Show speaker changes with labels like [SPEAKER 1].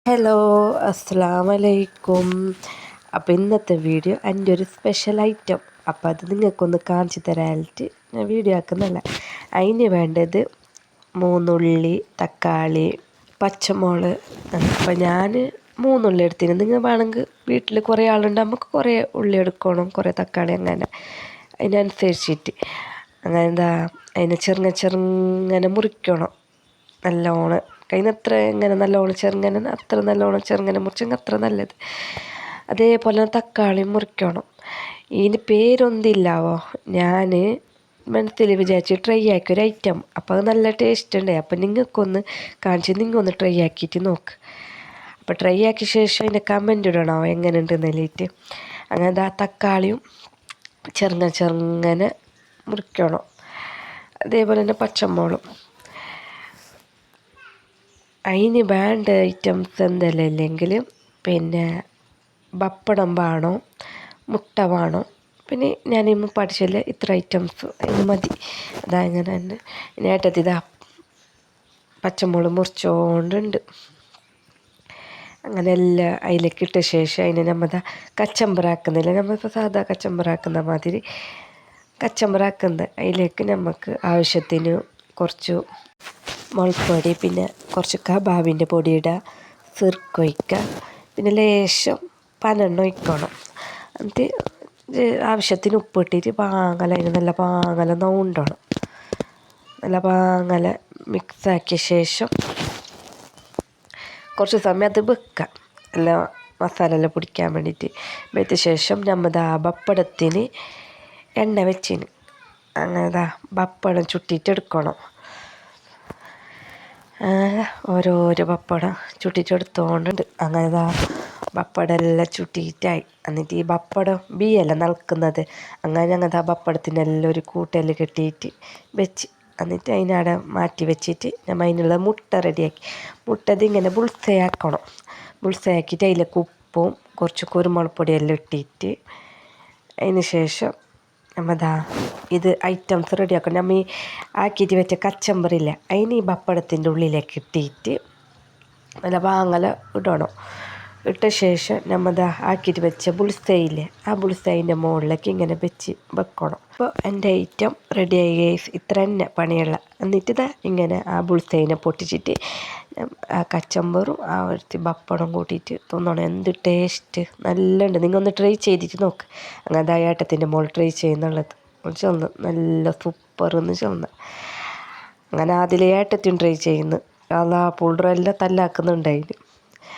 [SPEAKER 1] Hello, അസ്സലാമലൈക്കും. അപ്പോൾ ഇന്നത്തെ വീഡിയോ എൻ്റെ ഒരു സ്പെഷ്യൽ ഐറ്റം. അപ്പോൾ അത് നിങ്ങൾക്കൊന്ന് കാണിച്ചു തരാനായിട്ട് ഞാൻ വീഡിയോ ആക്കുന്നല്ല. അതിന് വേണ്ടത് 3 ഉള്ളി, തക്കാളി, പച്ചമുളക്. അപ്പോൾ ഞാൻ 3 ഉള്ളി എടുത്തിന്. നിങ്ങൾ വേണമെങ്കിൽ വീട്ടിൽ കുറേ ആളുണ്ട്, നമുക്ക് കുറേ ഉള്ളി എടുക്കണം, കുറേ തക്കാളി, അങ്ങനെ അതിനനുസരിച്ചിട്ട് അങ്ങനെ അതിനെ ചെറുങ്ങനെ മുറിക്കണം. നല്ലോണം കയ്യിനത്ര ഇങ്ങനെ നല്ലോണം ചെറുങ്ങനെ, അത്ര നല്ലോണം ചെറുങ്ങനെ മുറിച്ചെങ്കിൽ അത്ര നല്ലത്. അതേപോലെ തക്കാളി മുറിക്കണം. ഇതിന് പേരൊന്നില്ലാവോ, ഞാൻ മനസ്സിൽ വിചാരിച്ച് ട്രൈ ആക്കിയ ഒരു ഐറ്റം. അപ്പോൾ അത് നല്ല ടേസ്റ്റ് ഉണ്ട്. അപ്പോൾ നിങ്ങൾക്കൊന്ന് കാണിച്ച് നിങ്ങൾക്കൊന്ന് ട്രൈ ആക്കിയിട്ട് നോക്ക്. അപ്പോൾ ട്രൈ ആക്കിയ ശേഷം അതിൻ്റെ കമൻറ്റ് ഇടണോ എങ്ങനെ ഉണ്ടെന്നില്ലിട്ട്. അങ്ങനെ ആ തക്കാളിയും ചെറുങ്ങനെ മുറിക്കണം. അതേപോലെ തന്നെ പച്ചമുളകും. അതിന് വേണ്ട ഐറ്റംസ് എന്തെല്ലാം ഇല്ലെങ്കിൽ പിന്നെ പപ്പടം വേണം, മുട്ട വേണം. പിന്നെ ഞാനിന്ന് പഠിച്ചില്ല ഇത്ര ഐറ്റംസ് അതിന് മതി. ഇങ്ങനെ തന്നെ നേട്ടത്തിൽ പച്ചമുളക് മുറിച്ചോണ്ടുണ്ട്. അങ്ങനെ എല്ലാം അതിലേക്ക് ഇട്ട ശേഷം അതിനെ നമ്മൾ കച്ചമ്പറാക്കുന്നില്ല, നമ്മളിപ്പോൾ സാധാ കച്ചമ്പറാക്കുന്ന മാതിരി കച്ചമ്പറാക്കുന്നത്. അതിലേക്ക് നമുക്ക് ആവശ്യത്തിന് കുറച്ച് മുളകുപൊടി, പിന്നെ കുറച്ച് കബാബിൻ്റെ പൊടി ഇടുക, സിർക്ക് ഒഴിക്കുക, പിന്നെ ലേശം പനെണ്ണ ഒഴിക്കണം. എന്നിട്ട് ആവശ്യത്തിന് ഉപ്പിട്ടിട്ട് അതിന് നല്ല പാങ്ങല നൗണ്ടണം. നല്ല പാങ്ങല മിക്സാക്കിയ ശേഷം കുറച്ച് സമയം അത് വെക്കുക, എല്ലാം മസാല എല്ലാം പിടിക്കാൻ വേണ്ടിയിട്ട്. വെച്ച ശേഷം നമ്മൾ പപ്പടത്തിന് എണ്ണ വെച്ചിന്. അങ്ങനെ പപ്പടം ചുട്ടിട്ടെടുക്കണം. ഓരോരോ പപ്പടം ചുട്ടിട്ടെടുത്തോണ്ടുണ്ട്. അങ്ങനെ പപ്പടം എല്ലാം ചുട്ടിയിട്ടായി. എന്നിട്ട് ഈ പപ്പടം ബീയല്ല നൽകുന്നത്. അങ്ങനെ പപ്പടത്തിനെല്ലാം ഒരു കൂട്ടെല്ലാം കെട്ടിയിട്ട് വെച്ച്, എന്നിട്ട് അതിനവിടെ മാറ്റി വെച്ചിട്ട് നമ്മൾ അതിനുള്ള മുട്ട റെഡിയാക്കി. ഇതിങ്ങനെ ബുൾസയാക്കണം. ബുൾസയാക്കിയിട്ട് അതിലേക്ക് ഉപ്പും കുറച്ച് കുരുമുളക് പൊടിയെല്ലാം ഇട്ടിട്ട് അതിന് ശേഷം നമ്മൾ ഇത് ഐറ്റംസ് റെഡിയാക്കണം. നമ്മൾ ഈ ആക്കിയിട്ട് വെച്ച കച്ചമ്പറില്ല, അതിന് ഈ പപ്പടത്തിൻ്റെ ഉള്ളിലേക്ക് ഇട്ടിട്ട് നല്ല പാങ്ങല ഇടണം. ഇട്ട ശേഷം നമ്മൾ ആക്കിയിട്ട് വെച്ച ബുൾസൈയില്ലേ, ആ ബുൾസൈൻ്റെ മുകളിലേക്ക് ഇങ്ങനെ വെക്കണം. അപ്പോൾ എൻ്റെ ഐറ്റം റെഡിയായി ഗൈസ്. ഇത്ര തന്നെ പണിയുള്ള. എന്നിട്ട് ഇങ്ങനെ ആ ബുൾസൈനെ പൊട്ടിച്ചിട്ട് ആ കച്ചമ്പറും ആ ഒരു പപ്പടം കൂട്ടിയിട്ട് തിന്നണം. എന്ത് ടേസ്റ്റ്, നല്ല ഉണ്ട്. നിങ്ങൾ ഒന്ന് ട്രൈ ചെയ്തിട്ട് നോക്ക്. അങ്ങനെ ഏട്ടത്തിൻ്റെ മോൾ ട്രൈ ചെയ്യുന്നുള്ളത് ചെന്ന് നല്ല സൂപ്പറെന്ന് ചെന്ന്. അങ്ങനെ അതിൽ ഏട്ടത്തിയും ട്രൈ ചെയ്യുന്നു. അതാ പുള്ളറെല്ലാം തല്ലാക്കുന്നുണ്ടായിന്.